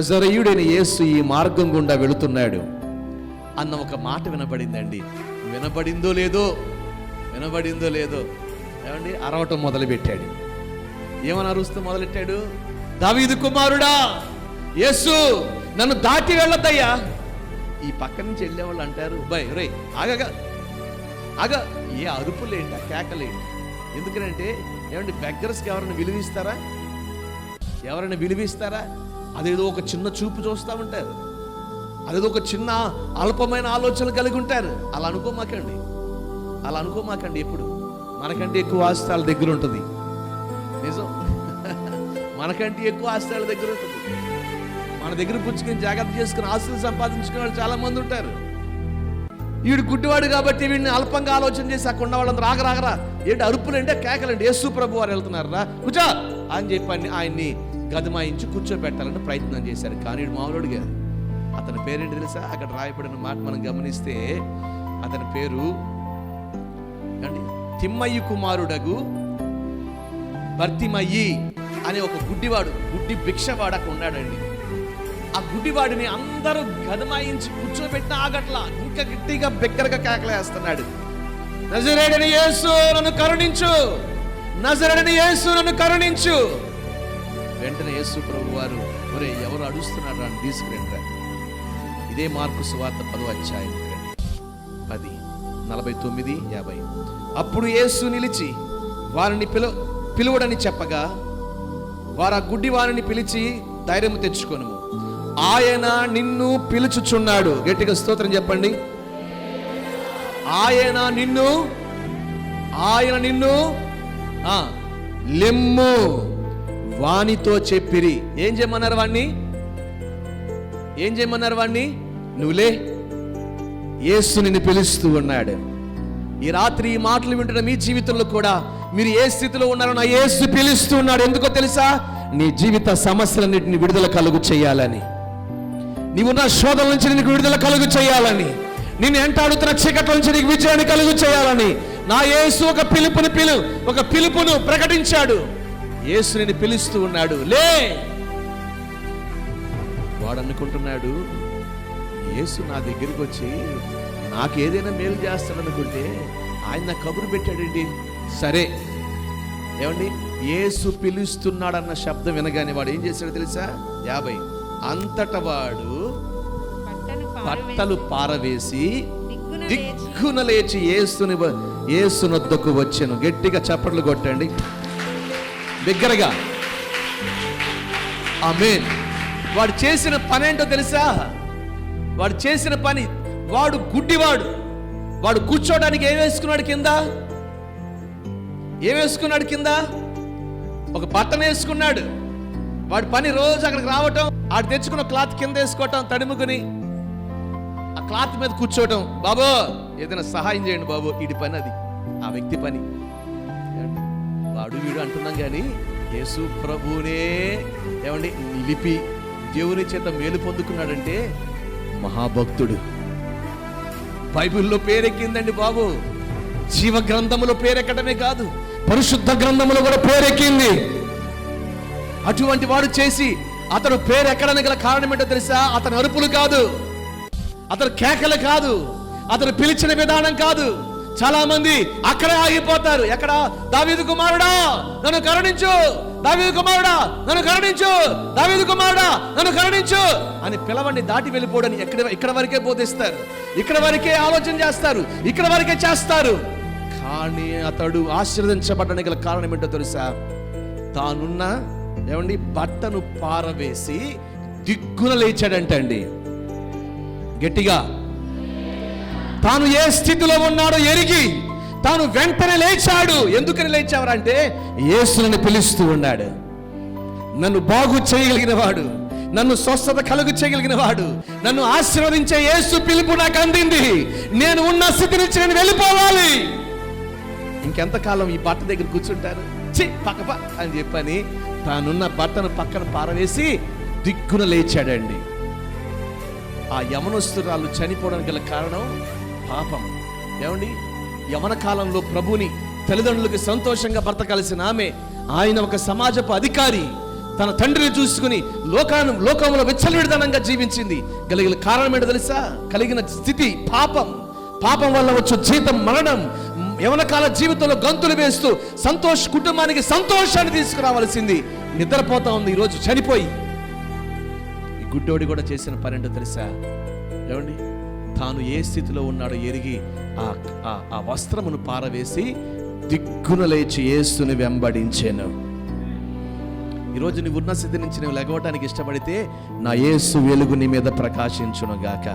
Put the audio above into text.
నజరేయుడైన యేసు ఈ మార్గం గుండా వెళుతున్నాడు అన్న ఒక మాట వినబడిందండి. వినబడిందో లేదో ఏమండి, అరవటం మొదలుపెట్టాడు. ఏమని అరుస్తూ మొదలెట్టాడు? దావీదు కుమారుడా యేసు, నన్ను దాటి వెళ్ళొద్దయ్యా. ఈ పక్క నుంచి వెళ్ళేవాళ్ళు అంటారు, బై రే ఆగగా ఆగ, ఏ అరుపులేంటి, ఆ కేకలేంటి? ఎందుకంటే ఏమండి, బెగ్గర్స్కి ఎవరైనా విలువిస్తారా? అదేదో ఒక చిన్న చూపు చూస్తూ ఉంటారు, అదేదో ఒక చిన్న అల్పమైన ఆలోచనలు కలిగి ఉంటారు. అలా అనుకోమాకండి. ఎప్పుడు మనకంటే ఎక్కువ ఆస్తి వాళ్ళ దగ్గర ఉంటుంది. నిజం, మనకంటే ఎక్కువ ఆస్తి వాళ్ళ దగ్గర ఉంటుంది. మన దగ్గర పుచ్చుకొని జాగ్రత్త చేసుకుని ఆస్తులు సంపాదించుకునే వాళ్ళు చాలా మంది ఉంటారు. వీడు గుడ్డివాడు కాబట్టి వీడిని అల్పంగా ఆలోచన చేసి అక్కడ ఉన్న వాళ్ళందరూ రాగరా ఏంటి అరుపులంటే కేకలండి, యేసు ప్రభు వారు వెళ్తున్నారా కూర్చో అని చెప్పి ఆయన్ని గదమాయించి కూర్చోబెట్టాలని ప్రయత్నం చేశారు. కానీ వీడు మామూలుడు కాదు. అతని పేరేంటి తెలుసా? అక్కడ రాయబడిన మాట మనం గమనిస్తే అతని పేరు అండి తిమ్మయ్యి కుమారుడగు బర్తిమయ్యి అనే ఒక గుడ్డి భిక్షవాడు అక్కడ ఉన్నాడండి. ఆ గుడ్డివాడిని అందరూ గదమాయించి కూర్చోబెట్టిన ఆగట్లా, ఇంకా గట్టిగా బిగ్గరగా కేకలేస్తున్నాడు, నజరేయుడైన యేసు నన్ను కరుణించు. వెంటనే యేసు ప్రభు వారు, ఒరే ఎవరు అడుస్తున్నారు అని తీసుకురండి. ఇదే మార్కు సువార్త 10వ అధ్యాయం 10, 49, 50. అప్పుడు యేసు నిలిచి వారిని పిలువడని చెప్పగా వారు ఆ గుడ్డి వారిని పిలిచి, ధైర్యం తెచ్చుకొను, ఆయన నిన్ను పిలుచుచున్నాడు. గట్టిగా స్తోత్రం చెప్పండి. ఆయన నిన్ను లెమ్ము వానితో చెప్పిరి. ఏం చేయమన్నారు వాణ్ణి? నువ్వులే, యేసు నిన్ను పిలుస్తూ ఉన్నాడు. ఈ రాత్రి ఈ మాటలు వింటున్న మీ జీవితంలో కూడా మీరు ఏ స్థితిలో ఉన్నారో నా యేసు పిలుస్తూ ఉన్నాడు. ఎందుకో తెలుసా? నీ జీవిత సమస్యలన్నిటిని విడుదల కలుగు చేయాలని, నీవున్న శోధన నుంచి నీకు విడుదల కలుగు చేయాలని, నిన్ను ఎంటాడుతున్న చీకట్ల నుంచి నీకు విజయాన్ని కలుగు చేయాలని నా యేసు ఒక పిలుపును ప్రకటించాడు. యేసు నిన్ను పిలుస్తూ ఉన్నాడు. లే, వాడు అనుకుంటున్నాడు, యేసు నా దగ్గరికి వచ్చి నాకేదైనా మేలు చేస్తాడు అనుకుంటే ఆయన నా కబురు పెట్టాడండి. సరే ఏమండి, యేసు పిలుస్తున్నాడన్న శబ్దం వినగానే వాడు ఏం చేశాడో తెలుసా? 50. అంతట వాడు బట్టలు పారవేసి దిక్కున లేచి యేసునొద్దకు వచ్చెను. గట్టిగా చప్పట్లు కొట్టండి, బిగ్గరగా. ఆమేన్. వాడు చేసిన పని ఏంటో తెలుసా? వాడు గుడ్డివాడు. వాడు కూర్చోడానికి ఏం వేసుకున్నాడు కింద? ఒక బట్టను వేసుకున్నాడు. వాడి పని రోజు అక్కడికి రావటం, ఆడు తెచ్చుకున్న క్లాత్ కింద వేసుకోవటం, తడుముకుని ఆ క్లాత్ మీద కూర్చోవటం. బాబో ఏదైనా సహాయం చేయండి బాబు, వీడి పని అది, ఆ వ్యక్తి పని. వాడు వీడు అంటున్నాం కానీ యేసు ప్రభువునే ఏమండి నిలిపి దేవుని చేత మేలు పొందుకున్నాడంటే మహాభక్తుడు. బైబిల్లో పేరెక్కిందండి బాబు. జీవ గ్రంథములో పేరెక్కడమే కాదు, పరిశుద్ధ గ్రంథములో కూడా పేరెక్కింది. అటువంటి వాడు చేసి అతను పేరెక్కడానికి గల కారణం ఏంటో తెలుసా? అతని అరుపులు కాదు, అతని కేకలు కాదు, అతను పిలిచిన విధానం కాదు. చాలా మంది అక్కడే ఆగిపోతారు. ఎక్కడ? దావీదు కుమారుడా నన్ను కరుణించు, దావీదు కుమారుడా నన్ను కరుణించు, దావీదు కుమారుడా నన్ను కరుణించు అని పిలవండి దాటి వెళ్ళిపోవడానికి ఇక్కడ వరకే బోధిస్తారు, ఇక్కడ వరకే ఆలోచన చేస్తారు, ఇక్కడ వరకే చేస్తారు. కానీ అతడు ఆశీర్వదించబడడానికి గల కారణం ఏంటో తెలుసా? తానున్న ఏమండి బట్టను పారవేసి దిగ్గున లేచాడంటండి. గట్టిగా తాను ఏ స్థితిలో ఉన్నాడో ఎరిగి తాను వెంటనే లేచాడు. ఎందుకని లేచావరంటే యేసుని పిలుస్తూ ఉన్నాడు. నన్ను బాగు చేయగలిగిన వాడు, నన్ను స్వస్థత కలుగు చేయగలిగిన వాడు, నన్ను ఆశీర్వదించే యేసు పిలుపు నాకు అందింది. నేను ఉన్న స్థితి నుంచి నేను వెళ్ళిపోవాలి. ఇంకెంతకాలం ఈ బట్ట దగ్గర కూర్చుంటారు? పక్కప అని చెప్పని తానున్న బట్టను పక్కన పారవేసి దిగ్గున లేచాడండి. ఆ యవనస్తురాలు చనిపోవడానికి గల కారణం పాపం. ఏమండి, యవన కాలంలో ప్రభుని తల్లిదండ్రులకి సంతోషంగా బ్రతకాల్సిన ఆమె, ఆయన ఒక సమాజపు అధికారి, తన తండ్రిని చూసుకుని లోకంలో విచ్చలవిడితనంగా జీవించింది. కలిగిన కారణం ఏంటో తెలుసా? కలిగిన స్థితి పాపం వల్ల వచ్చే జీతం మరణం. యవన కాల జీవితంలో గంతులు వేస్తూ కుటుంబానికి సంతోషాన్ని తీసుకురావాల్సింది నిద్రపోతా ఉంది ఈరోజు చనిపోయి. ఈ గుడ్డోడి కూడా చేసిన పని ఏంటో తెలుసా? ఏమండి, తాను ఏ స్థితిలో ఉన్నాడో ఎరిగి ఆ వస్త్రమును పారవేసి దిగ్గున లేచి యేసుని వెంబడించాను. ఈరోజు నువ్వు ఉన్న స్థితి నుంచి నువ్వు లెగవటానికి ఇష్టపడితే, నా యేసు వెలుగు నీ మీద ప్రకాశించును గాక.